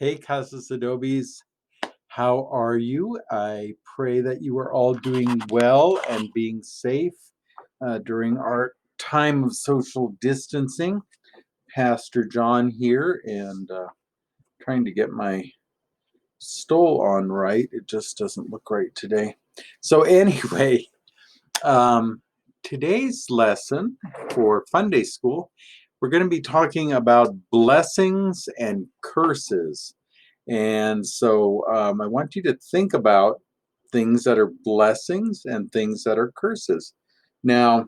Hey, Casas Adobes, how are you? I pray that you are all doing well and being safe during our time of social distancing. Pastor John here, and trying to get my stole on right. It just doesn't look right today. So, anyway, um, today's lesson for Fun Day School, we're going to be talking about blessings and curses. And so I want you to think about things that are blessings and things that are curses. Now,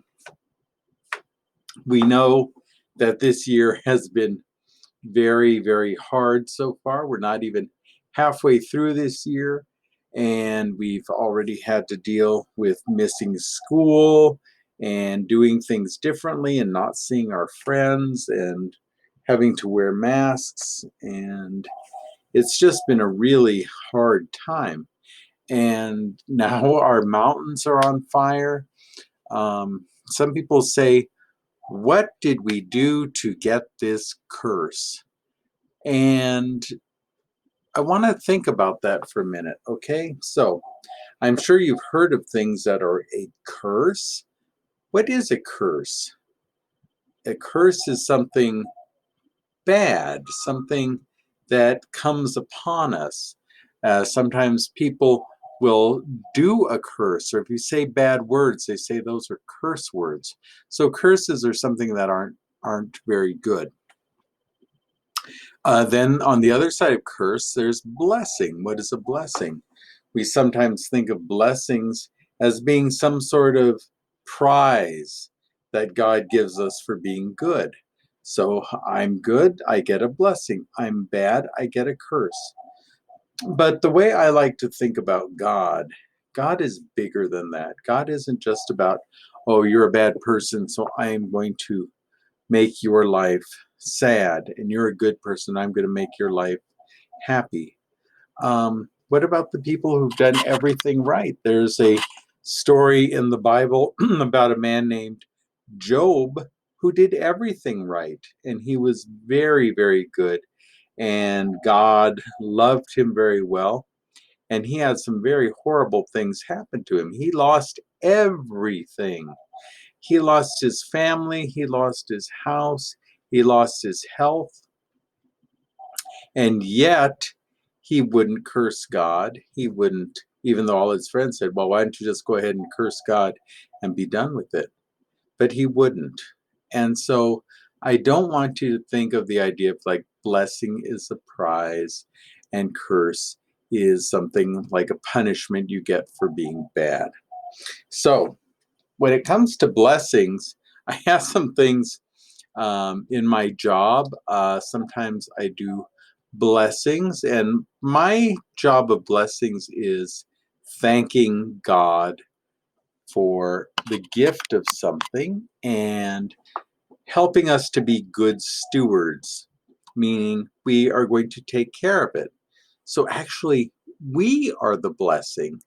we know that this year has been very, very hard so far. We're not even halfway through this year, and we've already had to deal with missing school and doing things differently and not seeing our friends and having to wear masks. And it's just been a really hard time. And now our mountains are on fire. Some people say, what did we do to get this curse? And I want to think about that for a minute, okay? So I'm sure you've heard of things that are a curse. What is a curse? A curse is something bad, something that comes upon us. Sometimes people will do a curse, or if you say bad words, they say those are curse words. So curses are something that aren't very good. Then on the other side of curse, there's blessing. What is a blessing? We sometimes think of blessings as being some sort of prize that God gives us for being good. So I'm good, I get a blessing. I'm bad, I get a curse. But the way I like to think about God, God is bigger than that. God isn't just about, oh, you're a bad person, so I am going to make your life sad, and you're a good person, I'm going to make your life happy. What about the people who've done everything right? There's a story in the Bible about a man named Job who did everything right, and he was very, very good, and God loved him very well. And he had some very horrible things happen to him. He lost everything. He lost his family, he lost his house, he lost his health, and yet he wouldn't curse God. He wouldn't, even though all his friends said, well, why don't you just go ahead and curse God and be done with it? But he wouldn't. And so I don't want you to think of the idea of like blessing is a prize and curse is something like a punishment you get for being bad. So when it comes to blessings, I have some things in my job. Sometimes I do blessings, and my job of blessings is thanking God for the gift of something and helping us to be good stewards, meaning we are going to take care of it. So actually, we are the blessing.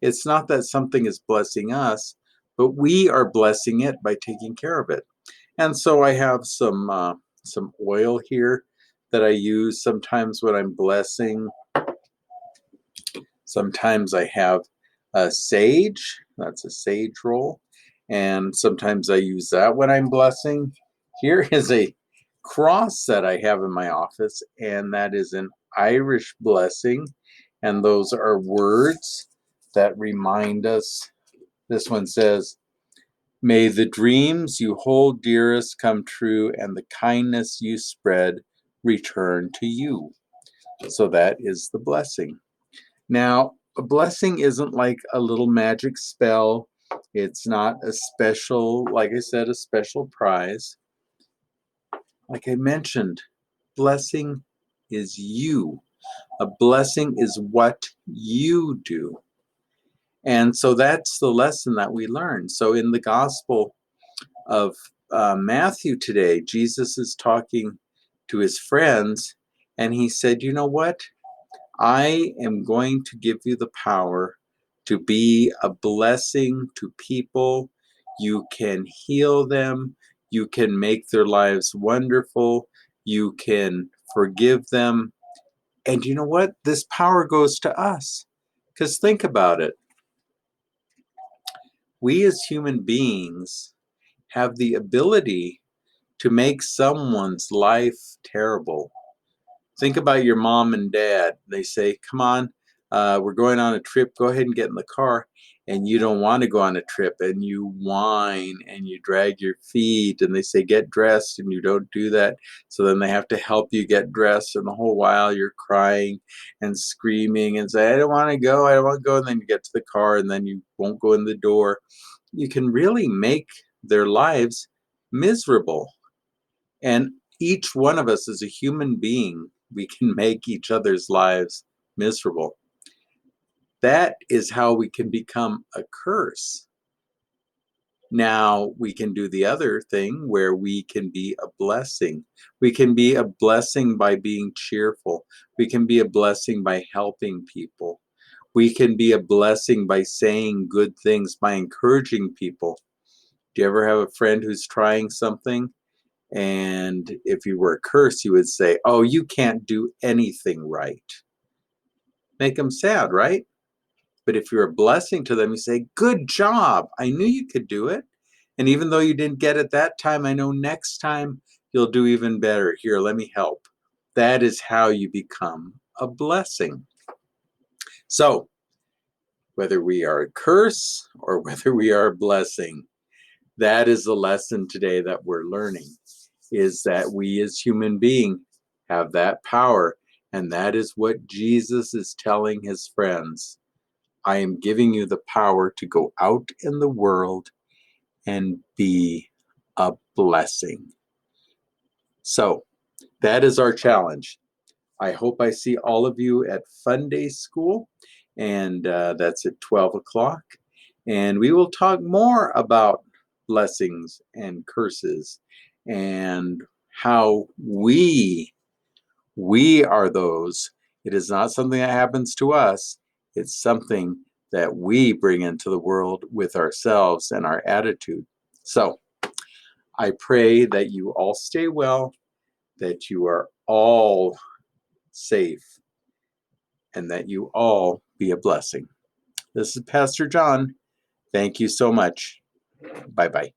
It's not that something is blessing us, but we are blessing it by taking care of it. And so I have some oil here that I use sometimes when I'm blessing. Sometimes I have a sage, that's a sage roll, and sometimes I use that when I'm blessing. Here is a cross that I have in my office, and that is an Irish blessing, and those are words that remind us. This one says, may the dreams you hold dearest come true, and the kindness you spread return to you. So that is the blessing. Now, a blessing isn't like a little magic spell. It's not a special, like I said, a special prize. Like I mentioned, blessing is you. A blessing is what you do. And so that's the lesson that we learn. So in the Gospel of Matthew today, Jesus is talking to his friends, and he said, you know what? I am going to give you the power to be a blessing to people. You can heal them. You can make their lives wonderful. You can forgive them. And you know what? This power goes to us. Because think about it. We as human beings have the ability to make someone's life terrible. Think about your mom and dad. They say, come on, we're going on a trip. Go ahead and get in the car. And you don't want to go on a trip. And you whine and you drag your feet. And they say, get dressed. And you don't do that. So then they have to help you get dressed. And the whole while you're crying and screaming and say, I don't want to go. I don't want to go. And then you get to the car and then you won't go in the door. You can really make their lives miserable. And each one of us as a human being, we can make each other's lives miserable. That is how we can become a curse. Now we can do the other thing where we can be a blessing. We can be a blessing by being cheerful. We can be a blessing by helping people. We can be a blessing by saying good things, by encouraging people. Do you ever have a friend who's trying something? And if you were a curse, you would say, oh, you can't do anything right. Make them sad, right? But if you're a blessing to them, you say, good job. I knew you could do it. And even though you didn't get it that time, I know next time you'll do even better. Here, let me help. That is how you become a blessing. So, whether we are a curse or whether we are a blessing, that is the lesson today that we're learning, is that we as human beings have that power. And that is what Jesus is telling his friends. I am giving you the power to go out in the world and be a blessing. So that is our challenge. I hope I see all of you at Fun Day School, and that's at 12 o'clock. And we will talk more about blessings and curses and how we are those. It is not something that happens to us. It's something that we bring into the world with ourselves and our attitude. So I pray that you all stay well, that you are all safe, and that you all be a blessing. This is Pastor John. Thank you so much. Bye-bye.